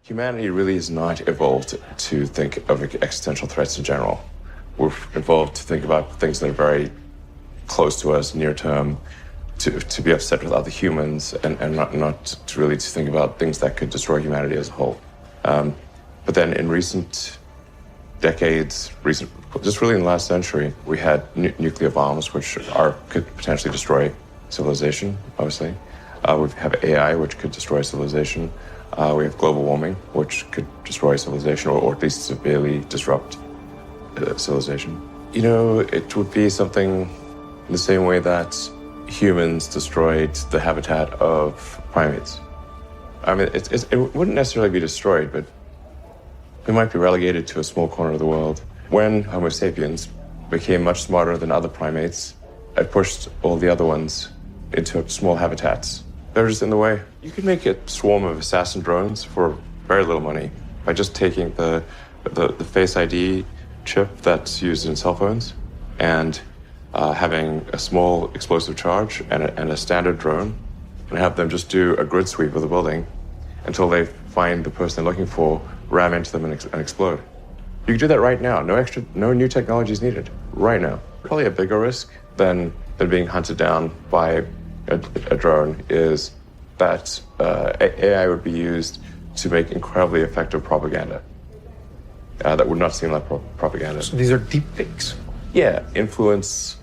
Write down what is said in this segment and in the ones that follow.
Humanity really is not evolved to think of existential threats in general. We're evolved to think about things that are very close to us, near term, to be upset with other humans, and not to really to think about things that could destroy humanity as a whole. But then in recent decades, just really in the last century, we had nuclear bombs, which could potentially destroy civilization, obviously. We have AI, which could destroy civilization. We have global warming, which could destroy civilization, or at least severely disrupt civilization. You know, it would be something in the same way that humans destroyed the habitat of primates. I mean, it wouldn't necessarily be destroyed, but we might be relegated to a small corner of the world. When Homo sapiens became much smarter than other primates, it pushed all the other ones into small habitats. They're just in the way. You could make a swarm of assassin drones for very little money by just taking the Face ID chip that's used in cell phones and having a small explosive charge and a standard drone, and have them just do a grid sweep of the building until they find the person they're looking for, ram into them and explode. You can do that right now. No new technology is needed right now. Probably a bigger risk than being hunted down by a drone is that AI would be used to make incredibly effective propaganda that would not seem like propaganda. So these are deep fakes. Yeah, influence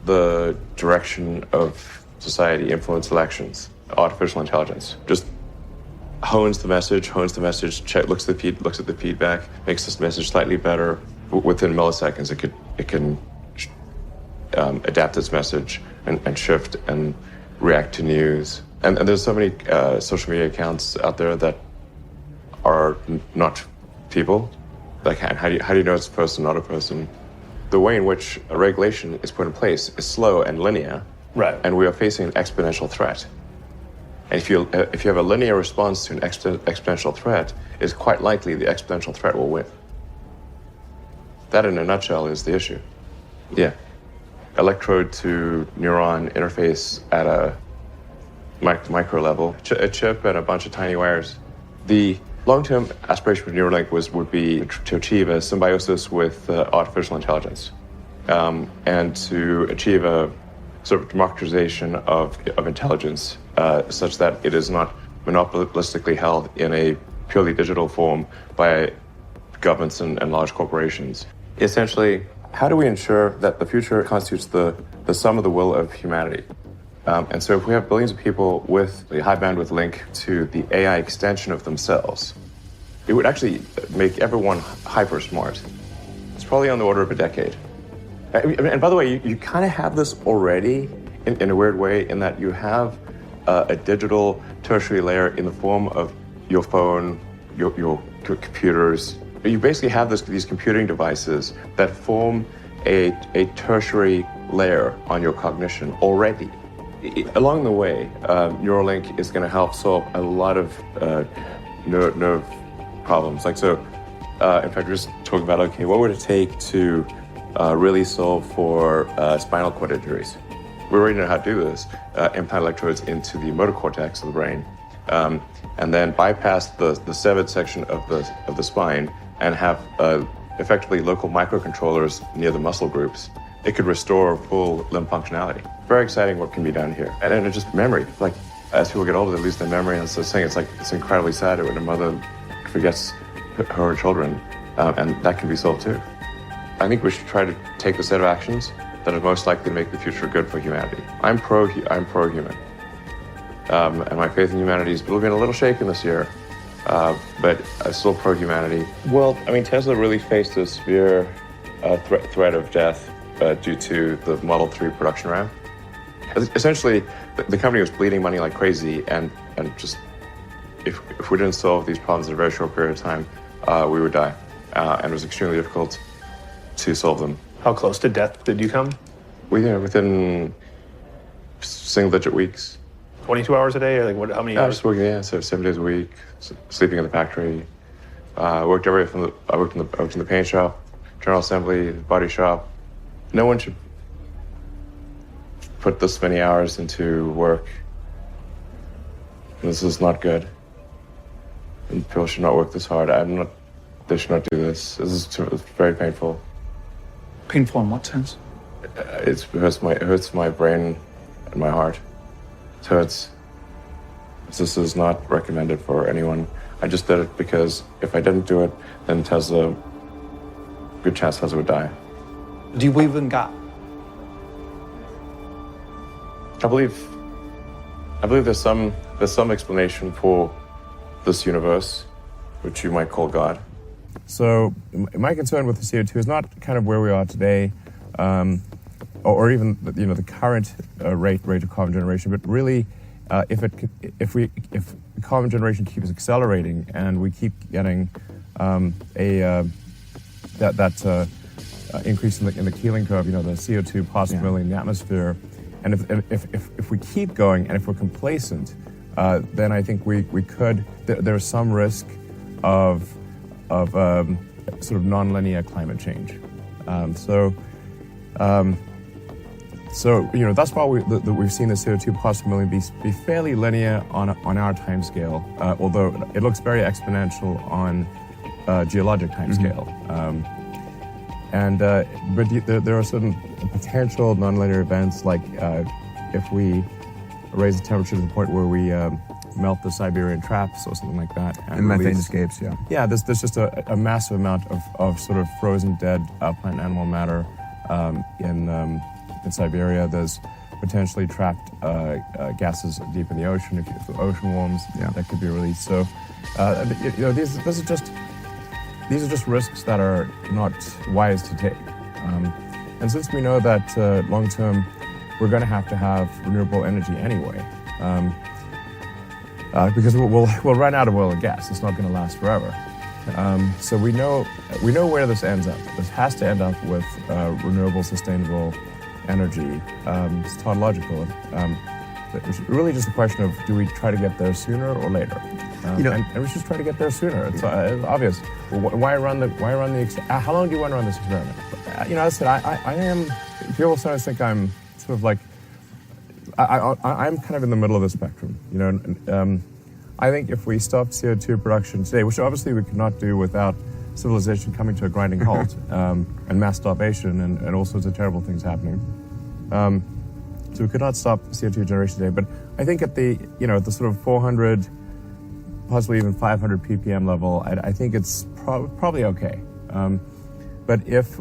the direction of society, influence elections. Artificial intelligence just hones the message, looks at the feedback, makes this message slightly better. Within milliseconds, it can adapt its message and shift and react to news. And there's so many social media accounts out there that are not people. Like, how do you know it's a person, not a person? The way in which a regulation is put in place is slow and linear, right? And we are facing an exponential threat. And if you have a linear response to an exponential threat, it's quite likely the exponential threat will win. That, in a nutshell, is the issue. Yeah. Electrode to neuron interface at a micro level, a chip and a bunch of tiny wires. The long-term aspiration for Neuralink would be to achieve a symbiosis with artificial intelligence, and to achieve a sort of democratization of intelligence, such that it is not monopolistically held in a purely digital form by governments and large corporations. Essentially, how do we ensure that the future constitutes the sum of the will of humanity? And so if we have billions of people with a high bandwidth link to the AI extension of themselves, it would actually make everyone hyper smart. It's probably on the order of a decade. And by the way, you kind of have this already in a weird way, in that you have a digital tertiary layer in the form of your phone, your computers. You basically have these computing devices that form a tertiary layer on your cognition already. Along the way, Neuralink is going to help solve a lot of nerve problems. Like, so, in fact, we're just talking about, okay, what would it take to really solve for spinal cord injuries? We already know how to do this. Implant electrodes into the motor cortex of the brain, and then bypass the severed section of the spine and have effectively local microcontrollers near the muscle groups. It could restore full limb functionality. Very exciting what can be done here. And it's just memory. Like, as people get older, they lose their memory. And so it's incredibly sad when a mother forgets her children, and that can be solved too. I think we should try to take a set of actions that are most likely to make the future good for humanity. I'm pro-human. And my faith in humanity has been a little shaken this year, but I'm still pro-humanity. Well, I mean, Tesla really faced a severe threat of death due to the Model 3 production ramp. Essentially, the company was bleeding money like crazy, and just if we didn't solve these problems in a very short period of time, we would die. And it was extremely difficult to solve them. How close to death did you come? Within single-digit weeks. 22 hours a day, or like how many hours? Just working, so 7 days a week, sleeping in the factory. I worked in the paint shop, general assembly, body shop. No one should put this many hours into work. This is not good. And people should not work this hard. They should not do this. It's very painful. Painful in what sense? It hurts my brain and my heart. It hurts. This is not recommended for anyone. I just did it because if I didn't do it, then good chance Tesla would die. Do you believe in God? I believe there's some explanation for this universe, which you might call God. So my concern with the CO2 is not kind of where we are today, or even the current rate of carbon generation, but really if carbon generation keeps accelerating and we keep getting increase in the Keeling curve, the CO2 possibility in the atmosphere, and if we keep going and if we're complacent, then I think we could. There's some risk of sort of non-linear climate change. So that's why we've seen the CO2 possibility be fairly linear on our time scale, although it looks very exponential on geologic time scale. But there are certain potential nonlinear events, like if we raise the temperature to the point where we melt the Siberian traps or something like that. And methane escapes, yeah. Yeah, there's just a massive amount of sort of frozen dead plant and animal matter in Siberia. There's potentially trapped gases deep in the ocean. If the ocean warms, that could be released. So, these are just risks that are not wise to take. And since we know that long term we're going to have renewable energy anyway, because we'll run out of oil and gas. It's not going to last forever. So we know where this ends up. This has to end up with renewable, sustainable energy. It's tautological. It's really just a question of, do we try to get there sooner or later? And we should try to get there sooner. It's obvious. Why run the? How long do you want to run this experiment? As I said, I am. People sometimes think I'm sort of like. I'm kind of in the middle of the spectrum. I think if we stopped CO2 production today, which obviously we could not do without civilization coming to a grinding halt, and mass starvation and all sorts of terrible things happening. So we could not stop CO2 generation today. But I think at the sort of 400, possibly even 500 ppm level, I think it's probably okay. But if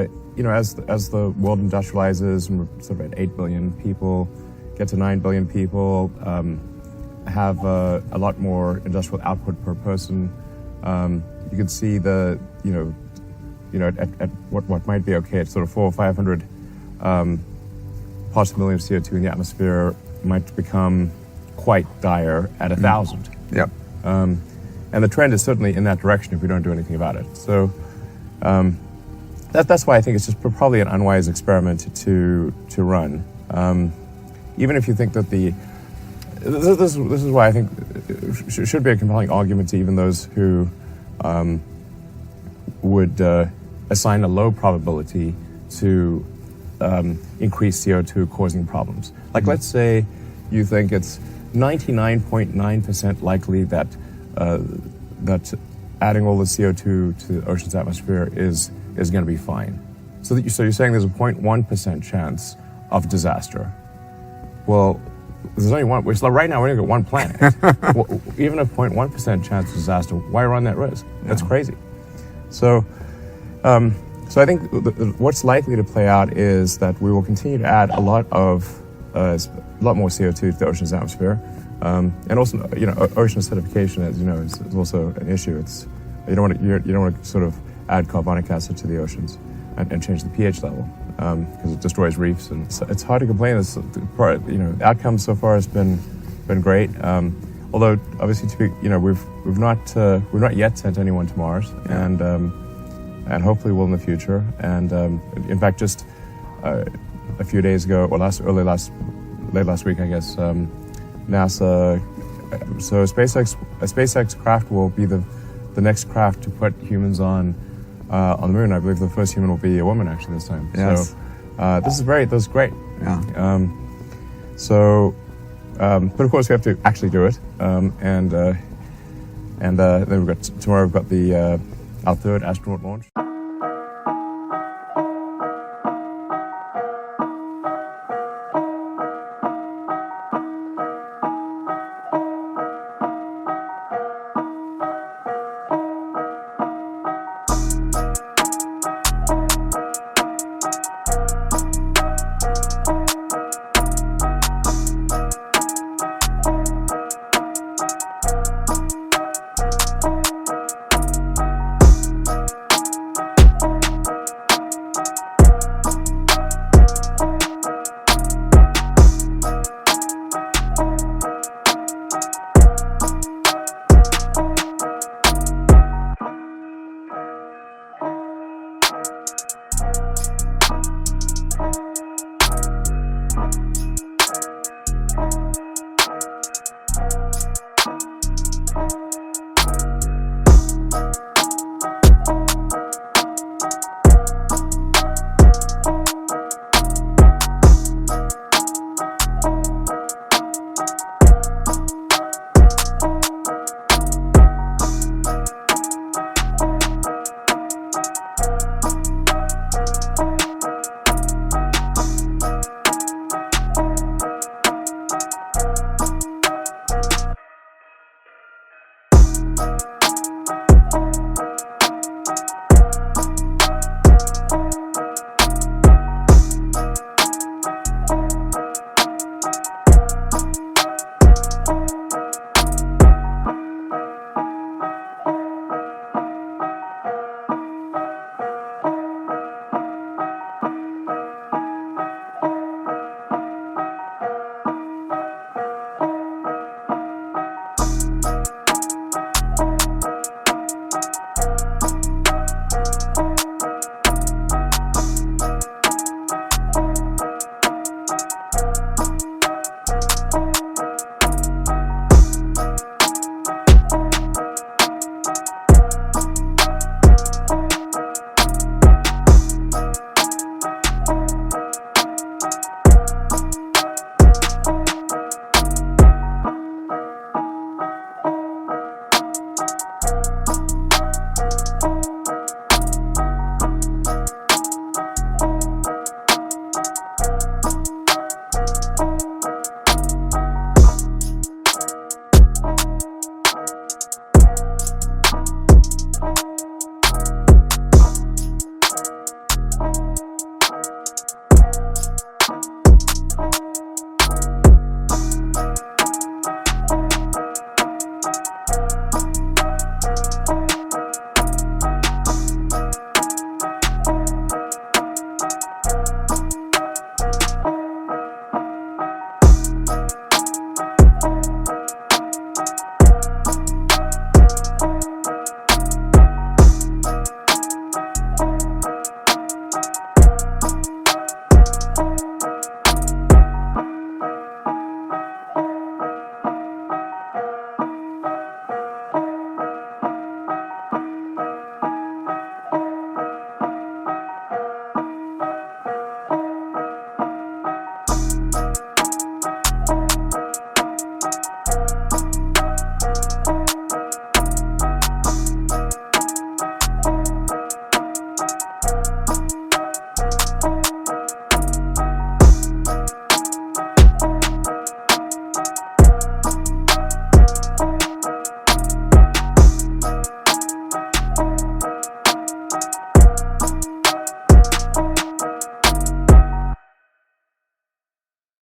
as the world industrializes and we're sort of at 8 billion people, get to 9 billion people, have a lot more industrial output per person, you can see at what might be okay at sort of 400 or 500 parts per million of CO2 in the atmosphere might become quite dire at 1,000. Yep. And the trend is certainly in that direction if we don't do anything about it. So that's why I think it's just probably an unwise experiment to run. Even if you think that this is why I think it should be a compelling argument to even those who would assign a low probability to increased CO2 causing problems. Like, let's say you think it's 99.9% likely that adding all the CO2 to the ocean's atmosphere is going to be fine. So you're saying there's a 0.1% chance of disaster. Well, there's only one. So right now we're going to get one planet. Well, even a 0.1% chance of disaster, why run that risk? That's crazy. So I think what's likely to play out is that we will continue to add a lot more CO2 to the ocean's atmosphere, and also ocean acidification, as you know, is also an issue. You don't want to sort of add carbonic acid to the oceans and change the pH level because it destroys reefs, and it's hard to complain. The outcome so far has been great. Although obviously we've not yet sent anyone to Mars, and hopefully will in the future. And in fact, just a few days ago, or late last week, I guess, NASA. So a SpaceX craft will be the next craft to put humans on the moon. I believe the first human will be a woman actually this time. Yes. So this is great. Yeah. But of course we have to actually do it. And then tomorrow we've got our third astronaut launch.